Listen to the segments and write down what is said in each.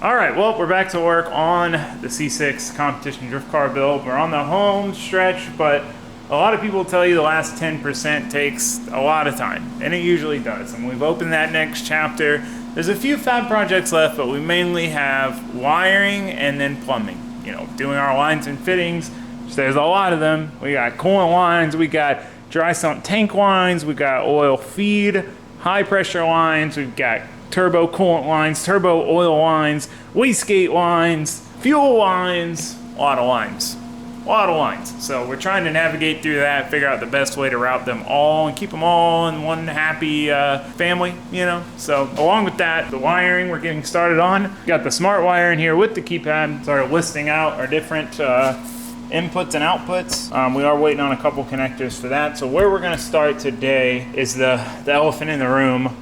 All right, well, we're back to work on the C6 competition drift car build. We're on the home stretch, but a lot of people tell you the last 10% takes a lot of time, and it usually does. And we've opened that next chapter. There's a few fab projects left, but we mainly have wiring and then plumbing. You know, doing our lines and fittings. So there's a lot of them. We got coolant lines, we got dry sump tank lines, we got oil feed, high pressure lines, we've got turbo coolant lines, turbo oil lines, wastegate lines, fuel lines, a lot of lines. A lot of lines. So we're trying to navigate through that, figure out the best way to route them all and keep them all in one happy family, you know? So along with that, the wiring we're getting started on. We got the smart wire in here with the keypad, started listing out our different inputs and outputs. We are waiting on a couple connectors for that. So where we're gonna start today is the elephant in the room,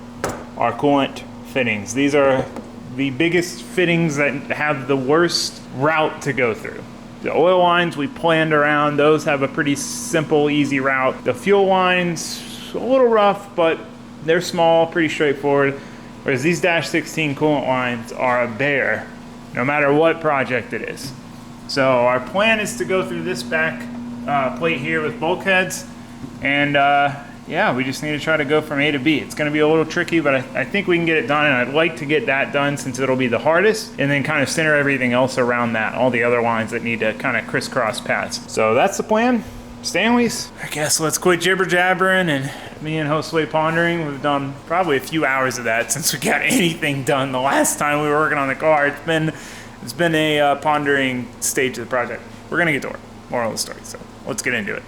our coolant fittings. These are the biggest fittings that have the worst route to go through. The oil lines we planned around, those have a pretty simple, easy route. The fuel lines, a little rough, but they're small, pretty straightforward. Whereas these Dash 16 coolant lines are a bear, no matter what project it is. So our plan is to go through this back plate here with bulkheads, and yeah, we just need to try to go from A to B. It's gonna be a little tricky, but I think we can get it done, and I'd like to get that done since it'll be the hardest, and then kind of center everything else around that, all the other lines that need to kind of crisscross paths. So that's the plan. Stanley's. I guess let's quit jibber jabbering, and me and Josue pondering. We've done probably a few hours of that since we got anything done the last time we were working on the car. It's been a pondering stage of the project. We're gonna get to work. Moral of the story, so let's get into it.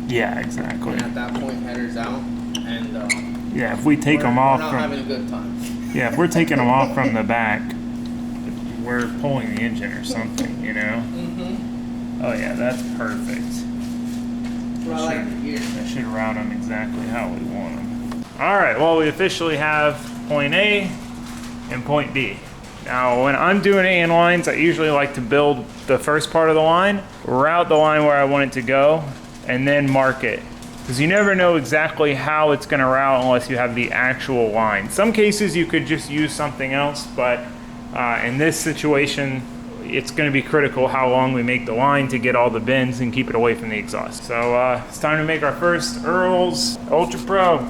Yeah, exactly. And at that point, headers out, and yeah, if we take them off, we're not having a good time. Yeah, if we're taking them off from the back, we're pulling the engine or something, you know. Oh yeah, that's perfect. Well, I like it here. That should route them exactly how we want them. All right, well, we officially have point A and point B. Now, when I'm doing AN lines, I usually like to build the first part of the line, route the line where I want it to go, and then mark it. Because you never know exactly how it's gonna route unless you have the actual line. Some cases you could just use something else, but in this situation, it's gonna be critical how long we make the line to get all the bends and keep it away from the exhaust. So it's time to make our first Earls Ultra Pro.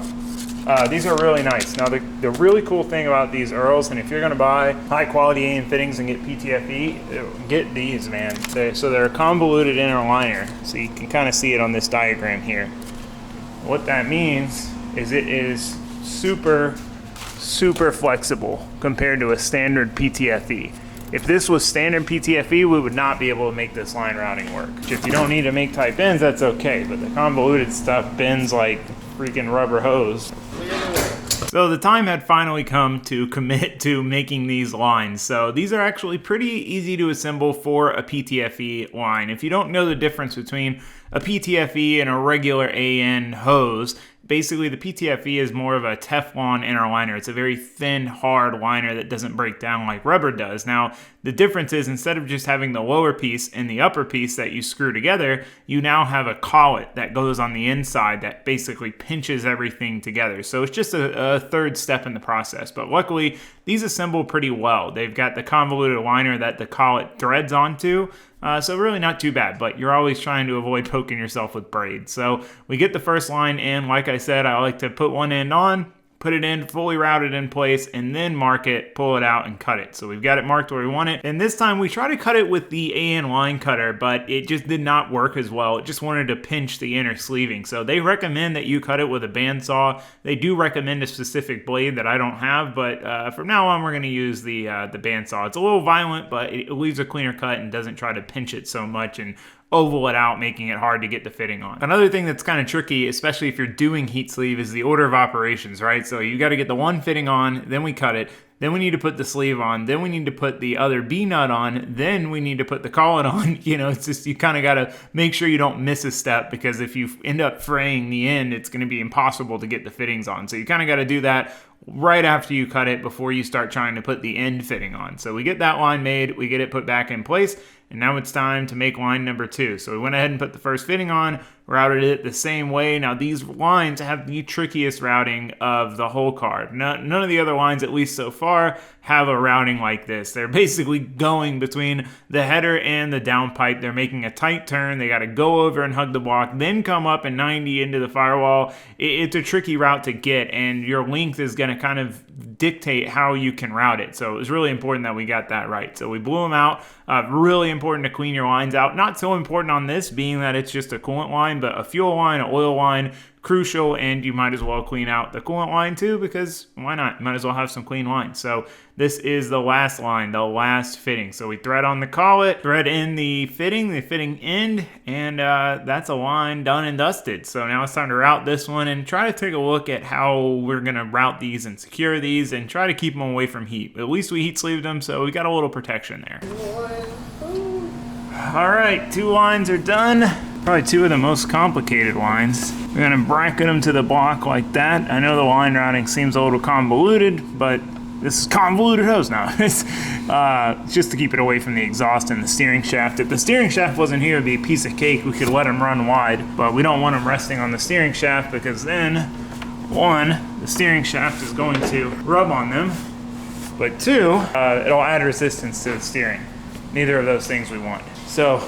These are really nice. Now the really cool thing about these Earls, and if you're gonna buy high quality AN fittings and get PTFE, get these, man. They're a convoluted inner liner. So you can kind of see it on this diagram here. What that means is it is super, super flexible compared to a standard PTFE. If this was standard PTFE, we would not be able to make this line routing work. If you don't need to make tight bends, that's okay, but the convoluted stuff bends like freaking rubber hose. So the time had finally come to commit to making these lines. So these are actually pretty easy to assemble for a PTFE line. If you don't know the difference between a PTFE and a regular AN hose, basically the PTFE is more of a Teflon inner liner. It's a very thin, hard liner that doesn't break down like rubber does. Now, the difference is instead of just having the lower piece and the upper piece that you screw together, you now have a collet that goes on the inside that basically pinches everything together. So it's just a third step in the process. But luckily, these assemble pretty well. They've got the convoluted liner that the collet threads onto. So really not too bad, but you're always trying to avoid poking yourself with braids. So we get the first line in. Like I said, I like to put one end on, put it in, fully routed in place, and then mark it, pull it out, and cut it. So we've got it marked where we want it. And this time we try to cut it with the AN line cutter, but it just did not work as well. It just wanted to pinch the inner sleeving. So they recommend that you cut it with a bandsaw. They do recommend a specific blade that I don't have, but from now on we're going to use the bandsaw. It's a little violent, but it leaves a cleaner cut and doesn't try to pinch it so much and oval it out, making it hard to get the fitting on. Another thing that's kind of tricky, especially if you're doing heat sleeve, is the order of operations, right? So you got to get the one fitting on, then we cut it, then we need to put the sleeve on, then we need to put the other B nut on, then we need to put the collet on. You know, it's just, you kind of got to make sure you don't miss a step, because if you end up fraying the end, it's going to be impossible to get the fittings on. So you kind of got to do that right after you cut it before you start trying to put the end fitting on. So we get that line made, we get it put back in place, and now it's time to make line number 2. So we went ahead and put the first fitting on, routed it the same way. Now these lines have the trickiest routing of the whole car. None of the other lines, at least so far, have a routing like this. They're basically going between the header and the downpipe. They're making a tight turn. They got to go over and hug the block, then come up and 90 into the firewall. It's a tricky route to get, and your length is going to kind of dictate how you can route it. So it was really important that we got that right. So we blew them out. Really important to clean your lines out. Not so important on this, being that it's just a coolant line, but a fuel line, an oil line, crucial, and you might as well clean out the coolant line too, because why not? You might as well have some clean lines. So this is the last line, the last fitting. So we thread on the collet, thread in the fitting end, and that's a line done and dusted. So now it's time to route this one and try to take a look at how we're gonna route these and secure these and try to keep them away from heat. At least we heat sleeved them, so we got a little protection there. All right, 2 lines are done. Probably 2 of the most complicated lines. We're gonna bracket them to the block like that. I know the line routing seems a little convoluted, but this is convoluted hose now. It's just to keep it away from the exhaust and the steering shaft. If the steering shaft wasn't here, it'd be a piece of cake. We could let them run wide, but we don't want them resting on the steering shaft, because then, 1, the steering shaft is going to rub on them, but 2, it'll add resistance to the steering. Neither of those things we want. So,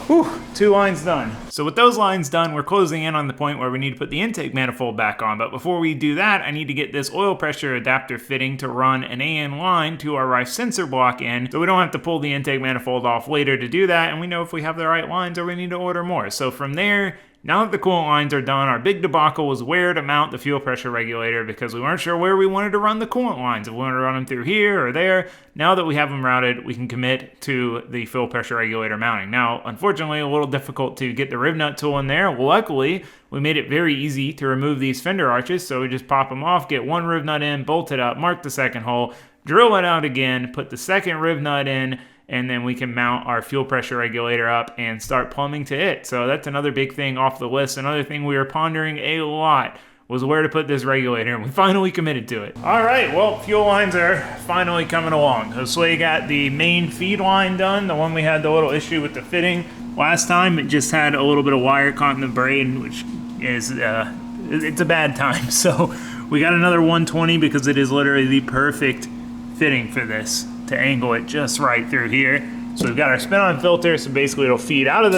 2 lines done. So with those lines done, we're closing in on the point where we need to put the intake manifold back on. But before we do that, I need to get this oil pressure adapter fitting to run an AN line to our Rife sensor block in, so we don't have to pull the intake manifold off later to do that, and we know if we have the right lines or we need to order more. So from there, now that the coolant lines are done, our big debacle was where to mount the fuel pressure regulator, because we weren't sure where we wanted to run the coolant lines. If we wanted to run them through here or there, now that we have them routed, we can commit to the fuel pressure regulator mounting. Now, unfortunately, a little difficult to get the rib nut tool in there. Luckily, we made it very easy to remove these fender arches, so we just pop them off, get 1 rib nut in, bolt it up, mark the second hole, drill it out again, put the second rib nut in, and then we can mount our fuel pressure regulator up and start plumbing to it. So that's another big thing off the list. Another thing we were pondering a lot was where to put this regulator, and we finally committed to it. All right, well, fuel lines are finally coming along. So we got the main feed line done, the one we had the little issue with the fitting last time. It just had a little bit of wire caught in the braid, which is, it's a bad time. So we got another 120, because it is literally the perfect fitting for this, to angle it just right through here. So we've got our spin-on filter, so basically it'll feed out of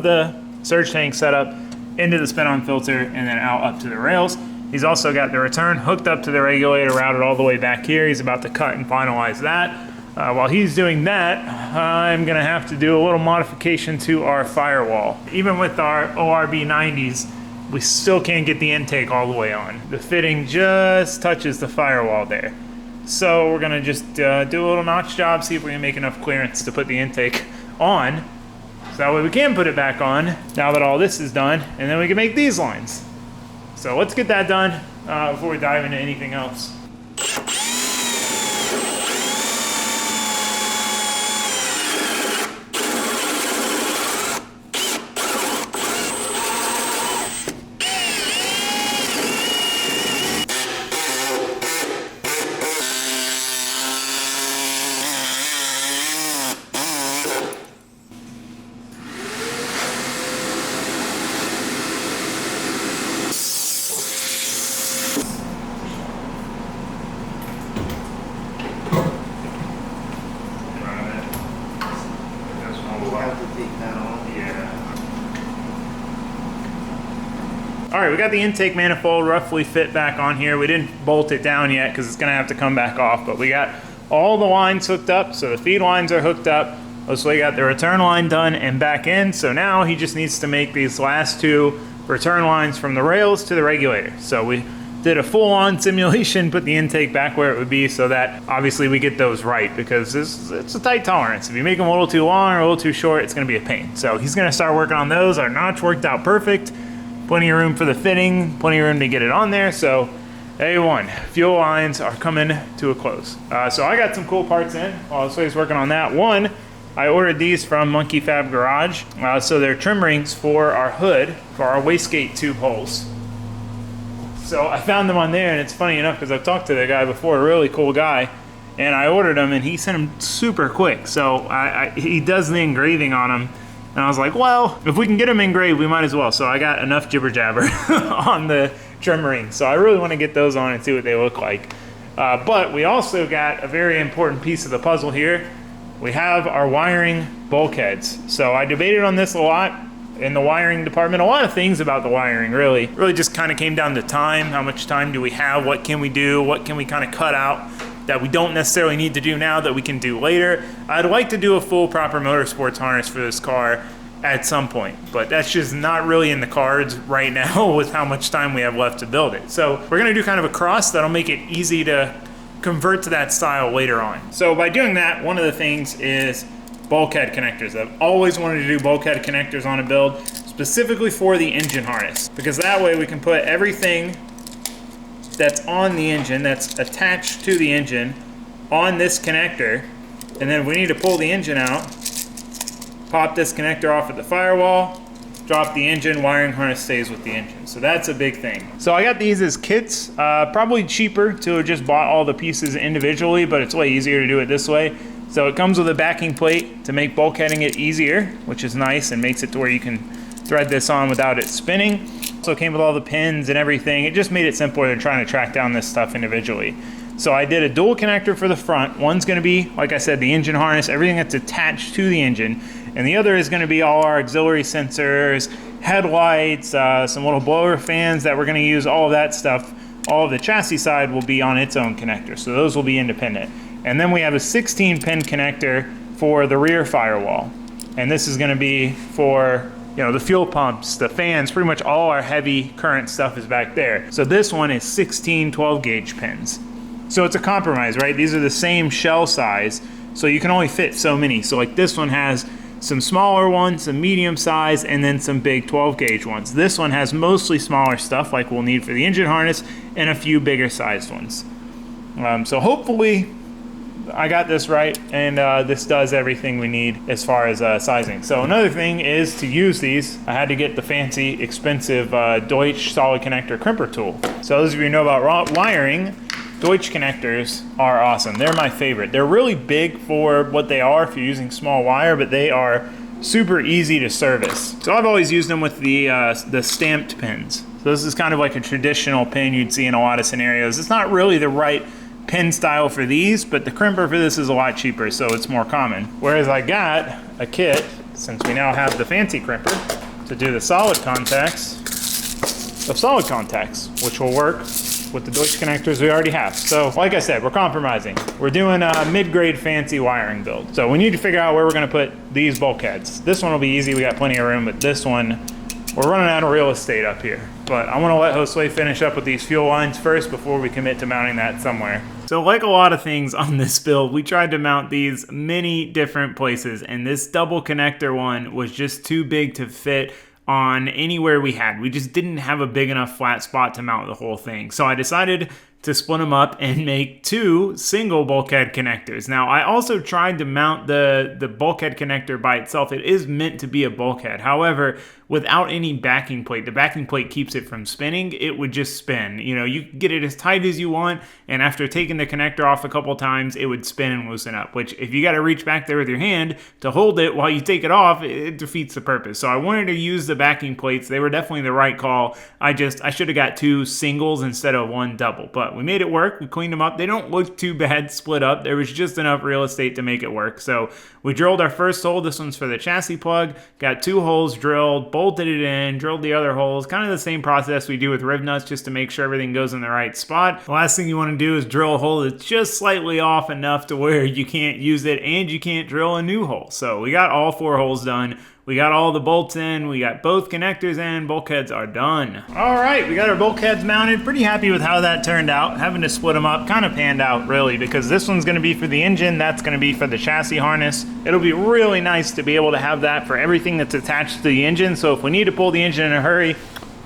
the surge tank setup into the spin-on filter and then out up to the rails. He's also got the return hooked up to the regulator, routed all the way back here. He's about to cut and finalize that. While he's doing that, I'm gonna have to do a little modification to our firewall. Even with our ORB 90s, we still can't get the intake all the way on. The fitting just touches the firewall there. So we're gonna just do a little notch job, see if we can make enough clearance to put the intake on. So that way we can put it back on now that all this is done, and then we can make these lines. So let's get that done before we dive into anything else. All right, we got the intake manifold roughly fit back on here. We didn't bolt it down yet because it's gonna have to come back off, but we got all the lines hooked up, so the feed lines are hooked up. So we got the return line done and back in, so now he just needs to make these last 2 return lines from the rails to the regulator. So we did a full-on simulation, put the intake back where it would be so that obviously we get those right, because it's a tight tolerance. If you make them a little too long or a little too short, it's gonna be a pain. So he's gonna start working on those. Our notch worked out perfect. Plenty of room for the fitting, plenty of room to get it on there. So A1, fuel lines are coming to a close. So I got some cool parts in while he's working on that. One, I ordered these from Monkey Fab Garage. So they're trim rings for our hood, for our wastegate tube holes. So I found them on there, and it's funny enough because I've talked to the guy before, a really cool guy, and I ordered them and he sent them super quick. So he does the engraving on them. And I was like, well, if we can get them engraved, we might as well. So I got enough jibber jabber on the trim rings. So I really want to get those on and see what they look like. But we also got a very important piece of the puzzle here. We have our wiring bulkheads. So I debated on this a lot in the wiring department. A lot of things about the wiring really just kind of came down to time. How much time do we have? What can we do? What can we kind of cut out that we don't necessarily need to do now that we can do later? I'd like to do a full proper motorsports harness for this car at some point, but that's just not really in the cards right now with how much time we have left to build it. So we're gonna do kind of a cross that'll make it easy to convert to that style later on. So by doing that, one of the things is bulkhead connectors. I've always wanted to do bulkhead connectors on a build, specifically for the engine harness, because that way we can put everything that's on the engine, that's attached to the engine, on this connector, and then if we need to pull the engine out, pop this connector off at the firewall, drop the engine, wiring harness stays with the engine. So that's a big thing. So I got these as kits, probably cheaper to have just bought all the pieces individually, but it's way easier to do it this way. So it comes with a backing plate to make bulkheading it easier, which is nice and makes it to where you can thread this on without it spinning. So it came with all the pins and everything. It just made it simpler than trying to track down this stuff individually. So I did a dual connector for the front. One's gonna be, like I said, the engine harness, everything that's attached to the engine. And the other is gonna be all our auxiliary sensors, headlights, some little blower fans that we're gonna use, all of that stuff. All of the chassis side will be on its own connector. So those will be independent. And then we have a 16-pin connector for the rear firewall. And this is gonna be for, you know, the fuel pumps, the fans, pretty much all our heavy current stuff is back there. So this one is 16 12-gauge pins. So it's a compromise, right? These are the same shell size, so you can only fit so many. So like this one has some smaller ones, some medium size, and then some big 12-gauge ones. This one has mostly smaller stuff like we'll need for the engine harness and a few bigger sized ones. So hopefully I got this right, and this does everything we need as far as sizing. So another thing is to use these, I had to get the fancy, expensive Deutsch solid connector crimper tool. So those of you who know about wiring, Deutsch connectors are awesome. They're my favorite. They're really big for what they are if you're using small wire, but they are super easy to service. So I've always used them with the stamped pins. So this is kind of like a traditional pin you'd see in a lot of scenarios. It's not really the right pin style for these, but the crimper for this is a lot cheaper, so it's more common. Whereas I got a kit, since we now have the fancy crimper, to do the solid contacts of solid contacts, which will work with the Deutsch connectors we already have. So like I said, we're compromising. We're doing a mid-grade fancy wiring build. So we need to figure out where we're gonna put these bulkheads. This one will be easy, we got plenty of room, but this one, we're running out of real estate up here. But I wanna let Josue finish up with these fuel lines first before we commit to mounting that somewhere. So like a lot of things on this build, we tried to mount these many different places, and this double connector one was just too big to fit on anywhere we had. We just didn't have a big enough flat spot to mount the whole thing. So I decided to split them up and make 2 single bulkhead connectors. Now I also tried to mount the bulkhead connector by itself. It is meant to be a bulkhead. However, without any backing plate, the backing plate keeps it from spinning. It would just spin. You know, you can get it as tight as you want, and after taking the connector off a couple times, it would spin and loosen up, which if you got to reach back there with your hand to hold it while you take it off, it defeats the purpose. So I wanted to use the backing plates. They were definitely the right call. I should have got 2 singles instead of 1 double, but we made it work. We cleaned them up. They don't look too bad split up. There was just enough real estate to make it work. So we drilled our first hole. This one's for the chassis plug. Got 2 holes drilled, bolted it in, drilled the other holes. Kind of the same process we do with rib nuts, just to make sure everything goes in the right spot. The last thing you want to do is drill a hole that's just slightly off enough to where you can't use it and you can't drill a new hole. So we got all 4 holes done. We got all the bolts in, we got both connectors in, bulkheads are done. All right, we got our bulkheads mounted. Pretty happy with how that turned out. Having to split them up kind of panned out really, because this one's gonna be for the engine, that's gonna be for the chassis harness. It'll be really nice to be able to have that for everything that's attached to the engine. So if we need to pull the engine in a hurry,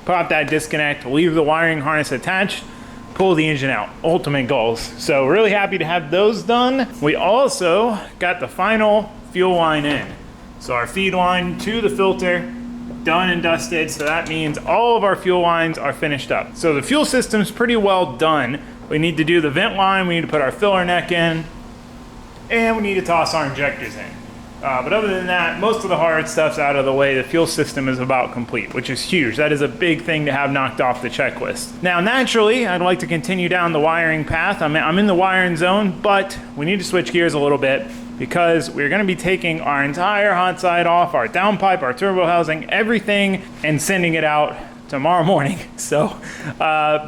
pop that disconnect, leave the wiring harness attached, pull the engine out. Ultimate goals. So really happy to have those done. We also got the final fuel line in. So our feed line to the filter, done and dusted. So that means all of our fuel lines are finished up. So the fuel system's pretty well done. We need to do the vent line, we need to put our filler neck in, and we need to toss our injectors in. But other than that, most of the hard stuff's out of the way. The fuel system is about complete, which is huge. That is a big thing to have knocked off the checklist. Now, naturally, I'd like to continue down the wiring path. I'm in the wiring zone, but we need to switch gears a little bit because we're gonna be taking our entire hot side off, our downpipe, our turbo housing, everything, and sending it out tomorrow morning. So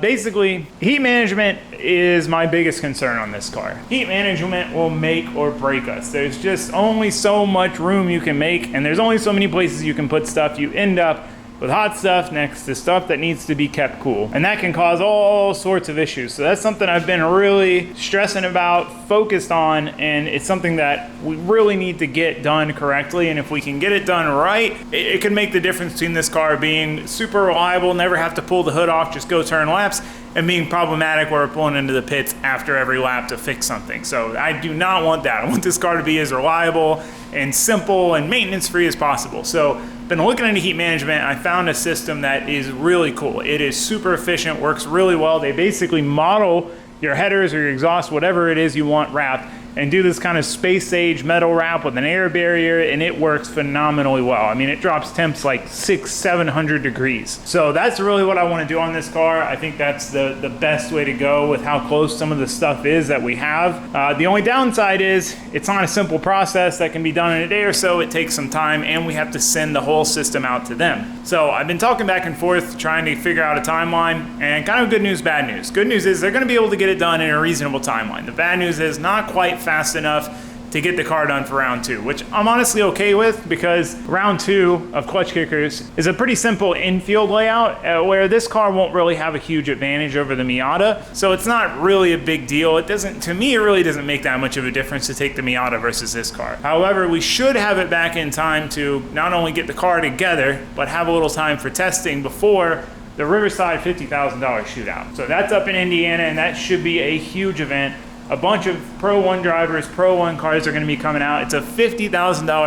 basically, heat management is my biggest concern on this car. Heat management will make or break us. There's just only so much room you can make, and there's only so many places you can put stuff. You end up with hot stuff next to stuff that needs to be kept cool. And that can cause all sorts of issues. So that's something I've been really stressing about, focused on, and it's something that we really need to get done correctly. And if we can get it done right, it could make the difference between this car being super reliable, never have to pull the hood off, just go turn laps, and being problematic where we're pulling into the pits after every lap to fix something. So I do not want that. I want this car to be as reliable and simple and maintenance free as possible. So been looking into heat management. I found a system that is really cool. It is super efficient, works really well. They basically model your headers or your exhaust, whatever it is you want wrapped, and do this kind of space age metal wrap with an air barrier, and it works phenomenally well. I mean, it drops temps like 600-700 degrees. So that's really what I want to do on this car. I think that's the best way to go with how close some of the stuff is that we have. The only downside is it's not a simple process that can be done in a day or so. It takes some time, and we have to send the whole system out to them. So I've been talking back and forth trying to figure out a timeline, and kind of good news, bad news. Good news is they're going to be able to get it done in a reasonable timeline. The bad news is not quite fast enough to get the car done for round 2, which I'm honestly okay with, because round 2 of clutch kickers is a pretty simple infield layout where this car won't really have a huge advantage over the Miata. So it's not really a big deal. It doesn't, to me, it really doesn't make that much of a difference to take the Miata versus this car. However, we should have it back in time to not only get the car together, but have a little time for testing before the Riverside $50,000 shootout. So that's up in Indiana, and that should be a huge event. A bunch of Pro 1 drivers, Pro 1 cars are going to be coming out. It's a $50,000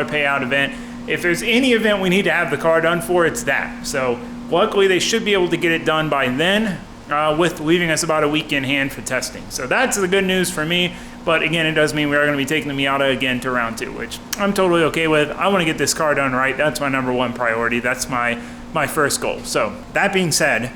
payout event. If there's any event we need to have the car done for, it's that. So luckily they should be able to get it done by then, with leaving us about a week in hand for testing. So that's the good news for me. But again, it does mean we are going to be taking the Miata again to round 2, which I'm totally okay with. I want to get this car done right. That's my #1 priority. That's my first goal. So that being said,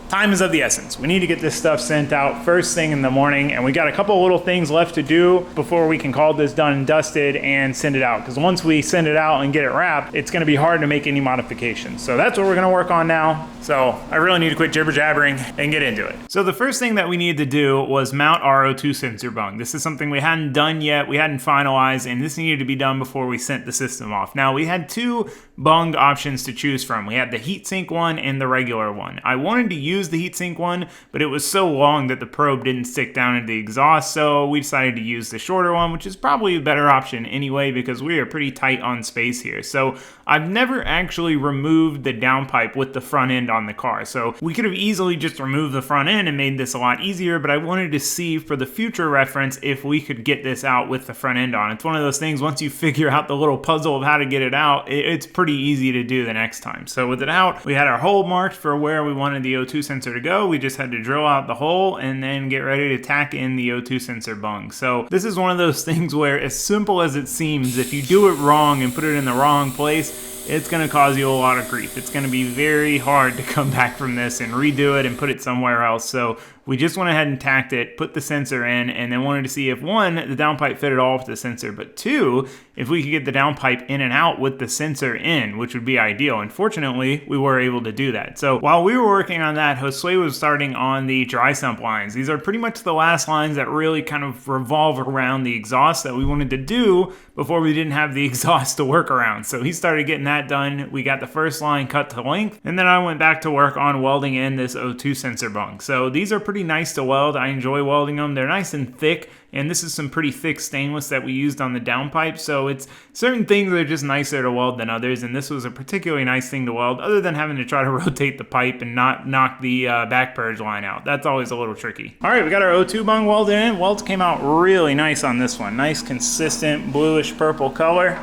time is of the essence. We need to get this stuff sent out first thing in the morning, and we got a couple of little things left to do before we can call this done and dusted and send it out. Because once we send it out and get it wrapped, it's going to be hard to make any modifications. So that's what we're going to work on now. So I really need to quit jibber jabbering and get into it. So the first thing that we needed to do was mount our O2 sensor bung. This is something we hadn't done yet, we hadn't finalized, and this needed to be done before we sent the system off. Now we had 2 bung options to choose from. We had the heatsink one and the regular one. I wanted to use the heatsink one, but it was so long that the probe didn't stick down into the exhaust, so we decided to use the shorter one, which is probably a better option anyway, because we are pretty tight on space here. So I've never actually removed the downpipe with the front end on the car, so we could have easily just removed the front end and made this a lot easier, but I wanted to see for the future reference if we could get this out with the front end on. It's one of those things, once you figure out the little puzzle of how to get it out, it's pretty easy to do the next time. So with it out, we had our hole marked for where we wanted the O2 sensor to go. We just had to drill out the hole and then get ready to tack in the O2 sensor bung. So this is one of those things where, as simple as it seems, if you do it wrong and put it in the wrong place, it's going to cause you a lot of grief. It's going to be very hard to come back from this and redo it and put it somewhere else. So we just went ahead and tacked it, put the sensor in, and then wanted to see if 1, the downpipe fitted all with the sensor, but 2, if we could get the downpipe in and out with the sensor in, which would be ideal. Unfortunately, we were able to do that. So while we were working on that, Josue was starting on the dry sump lines. These are pretty much the last lines that really kind of revolve around the exhaust that we wanted to do before we didn't have the exhaust to work around. So he started getting that done. We got the first line cut to length, and then I went back to work on welding in this O2 sensor bung. So these are pretty nice to weld. I enjoy welding them. They're nice and thick, and this is some pretty thick stainless that we used on the downpipe. So it's certain things that are just nicer to weld than others, and this was a particularly nice thing to weld, other than having to try to rotate the pipe and not knock the back purge line out. That's always a little tricky. All right, we got our O2 bung welded in. Welds came out really nice on this one. Nice, consistent bluish purple color.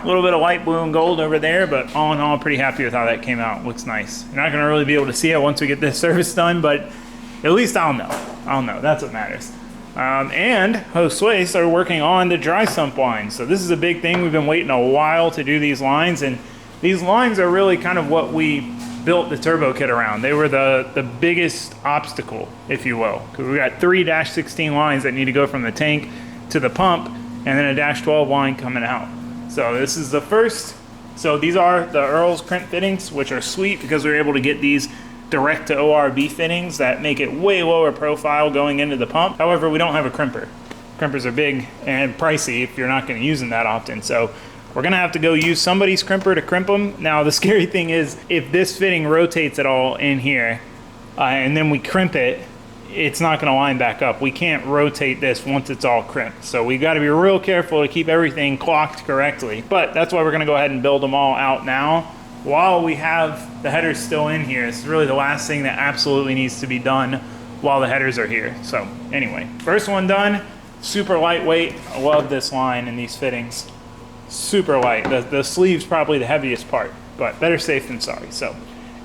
A little bit of light blue and gold over there, but all in all, pretty happy with how that came out. Looks nice. You're not gonna really be able to see it once we get this service done, but at least I'll know. I'll know, that's what matters. And Josue started working on the dry sump lines. So this is a big thing. We've been waiting a while to do these lines, and these lines are really kind of what we built the turbo kit around. They were the biggest obstacle, if you will, because we got 3 -16 lines that need to go from the tank to the pump, and then a -12 line coming out. So this is the first. So these are the Earl's crimp fittings, which are sweet because we were able to get these direct to ORB fittings that make it way lower profile going into the pump. However, we don't have a crimper. Crimpers are big and pricey if you're not going to use them that often. So we're going to have to go use somebody's crimper to crimp them. Now, the scary thing is if this fitting rotates at all in here and then we crimp it, it's not going to line back up. We can't rotate this once it's all crimped. So we got to be real careful to keep everything clocked correctly. But that's why we're going to go ahead and build them all out now while we have the headers still in here. It's really the last thing that absolutely needs to be done while the headers are here. So anyway, first one done, super lightweight. I love this line and these fittings. Super light. The sleeve's probably the heaviest part, but better safe than sorry. So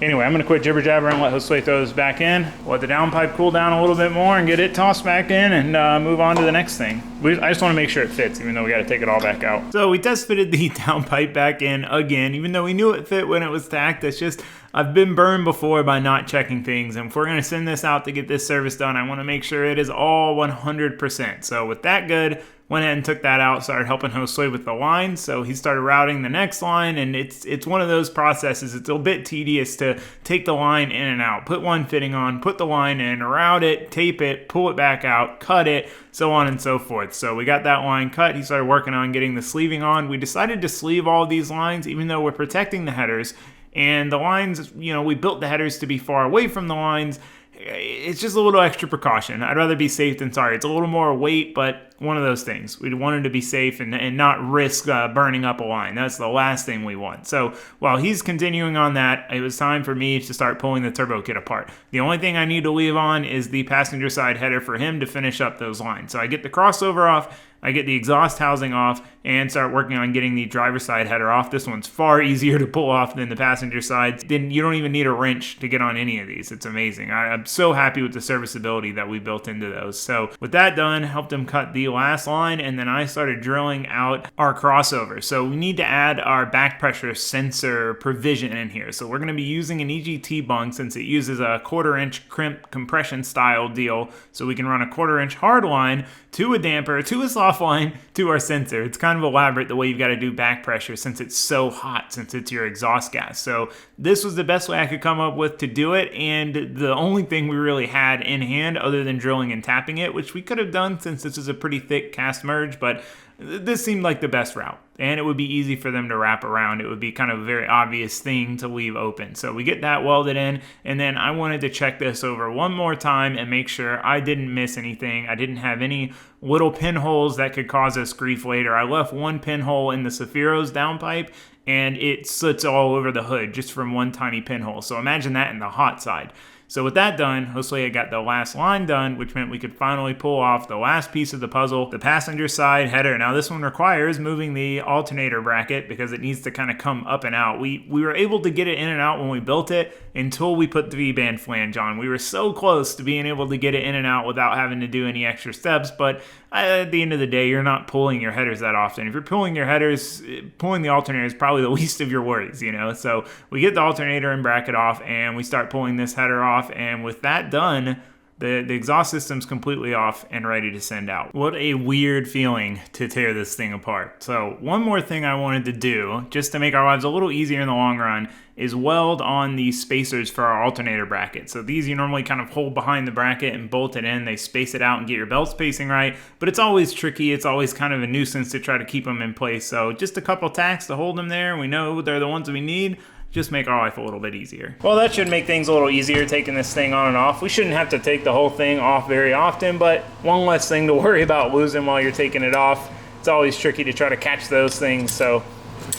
anyway, I'm gonna quit jibber jabber and let Josue throw this back in, let the downpipe cool down a little bit more and get it tossed back in and move on to the next thing. I just wanna make sure it fits, even though we gotta take it all back out. So we test fitted the downpipe back in again, even though we knew it fit when it was tacked. It's just, I've been burned before by not checking things, and if we're gonna send this out to get this service done, I wanna make sure it is all 100%. So with that good, went ahead and took that out, started helping Josue with the line. So he started routing the next line, and it's one of those processes. It's a bit tedious to take the line in and out, put one fitting on, put the line in, route it, tape it, pull it back out, cut it, so on and so forth. So we got that line cut. He started working on getting the sleeving on. We decided to sleeve all these lines, even though we're protecting the headers. And the lines, you know, we built the headers to be far away from the lines. It's just a little extra precaution. I'd rather be safe than sorry. It's a little more weight, but one of those things. We wanted to be safe and not risk burning up a line. That's the last thing we want. So while he's continuing on that, it was time for me to start pulling the turbo kit apart. The only thing I need to leave on is the passenger side header for him to finish up those lines. So I get the crossover off, I get the exhaust housing off, and start working on getting the driver's side header off. This one's far easier to pull off than the passenger side. Then you don't even need a wrench to get on any of these. It's amazing. I'm so happy with the serviceability that we built into those. So with that done, helped him cut the last line, and then I started drilling out our crossover. So we need to add our back pressure sensor provision in here. So we're going to be using an EGT bung since it uses a 1/4 inch crimp compression style deal. So we can run a 1/4 inch hard line to a damper, to a soft line, to our sensor. It's kind of elaborate the way you've got to do back pressure since it's so hot, since it's your exhaust gas. So this was the best way I could come up with to do it, and the only thing we really had in hand other than drilling and tapping it, which we could have done since this is a pretty thick cast merge, but this seemed like the best route, and it would be easy for them to wrap around. It would be kind of a very obvious thing to leave open. So we get that welded in, and then I wanted to check this over one more time and make sure I didn't miss anything. I didn't have any little pinholes that could cause us grief later. I left one pinhole in the Saphiro's downpipe, and it soots all over the hood just from one tiny pinhole. So imagine that in the hot side. So with that done, Josue got the last line done, which meant we could finally pull off the last piece of the puzzle, the passenger side header. Now this one requires moving the alternator bracket because it needs to kind of come up and out. We were able to get it in and out when we built it until we put the V-band flange on. We were so close to being able to get it in and out without having to do any extra steps, but at the end of the day, you're not pulling your headers that often. If you're pulling your headers, pulling the alternator is probably the least of your worries, you know? So we get the alternator and bracket off, and we start pulling this header off, and with that done, The exhaust system's completely off and ready to send out. What a weird feeling to tear this thing apart. So one more thing I wanted to do, just to make our lives a little easier in the long run, is weld on these spacers for our alternator bracket. So these you normally kind of hold behind the bracket and bolt it in. They space it out and get your belt spacing right, but it's always tricky. It's always kind of a nuisance to try to keep them in place. So just a couple tacks to hold them there. We know they're the ones we need. Just make our life a little bit easier. Well, that should make things a little easier taking this thing on and off. We shouldn't have to take the whole thing off very often, but one less thing to worry about losing while you're taking it off. It's always tricky to try to catch those things, so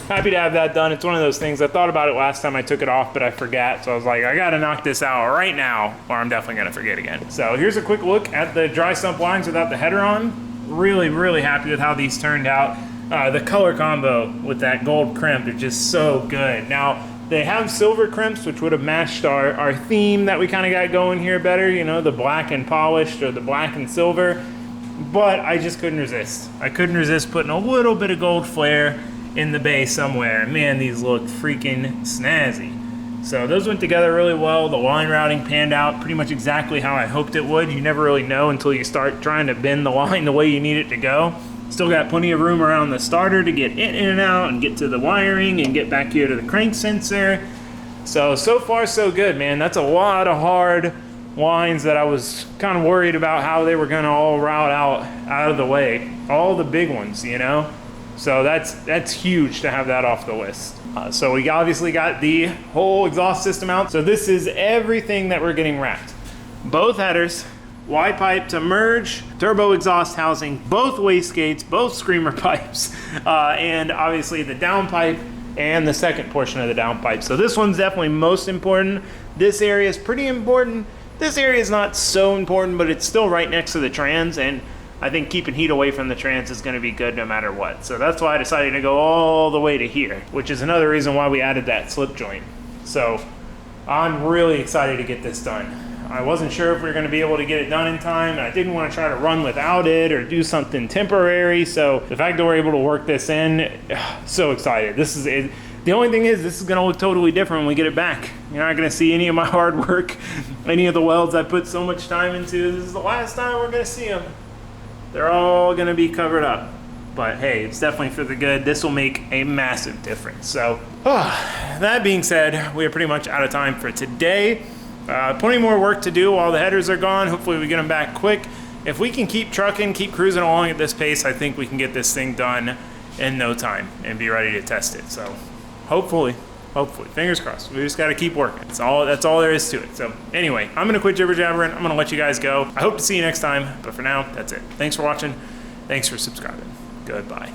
happy to have that done. It's one of those things, I thought about it last time I took it off, but I forgot, so I was like, I gotta knock this out right now, or I'm definitely gonna forget again. So here's a quick look at the dry sump lines without the header on. Really, really happy with how these turned out. The color combo with that gold crimp is just so good. Now, they have silver crimps, which would have matched our theme that we kind of got going here better, you know, the black and polished or the black and silver, but I just couldn't resist. I couldn't resist putting a little bit of gold flare in the base somewhere. Man, these look freaking snazzy. So those went together really well. The line routing panned out pretty much exactly how I hoped it would. You never really know until you start trying to bend the line the way you need it to go. Still got plenty of room around the starter to get in and out and get to the wiring and get back here to the crank sensor. So far so good, man. That's a lot of hard lines that I was kind of worried about how they were gonna all route out of the way. All the big ones, you know? So that's huge to have that off the list. So we obviously got the whole exhaust system out. So this is everything that we're getting wrapped. Both headers, Y pipe to merge, turbo exhaust housing, both wastegates, both screamer pipes, and obviously the downpipe and the second portion of the downpipe. So this one's definitely most important. This area is pretty important. This area is not so important, but it's still right next to the trans, and I think keeping heat away from the trans is going to be good no matter what. So that's why I decided to go all the way to here, which is another reason why we added that slip joint. So I'm really excited to get this done. I wasn't sure if we were going to be able to get it done in time, and I didn't want to try to run without it or do something temporary. So the fact that we're able to work this in, so excited. This is it. The only thing is, this is going to look totally different when we get it back. You're not going to see any of my hard work, any of the welds I put so much time into. This is the last time we're going to see them. They're all going to be covered up. But hey, it's definitely for the good. This will make a massive difference. So that being said, we are pretty much out of time for today. Plenty more work to do while the headers are gone. Hopefully we get them back quick. If we can keep trucking, keep cruising along at this pace, I think we can get this thing done in no time and be ready to test it. So hopefully, fingers crossed. We just got to keep working. That's all there is to it. So anyway, I'm going to quit jibber jabbering. I'm going to let you guys go. I hope to see you next time, but for now, that's it. Thanks for watching. Thanks for subscribing. Goodbye.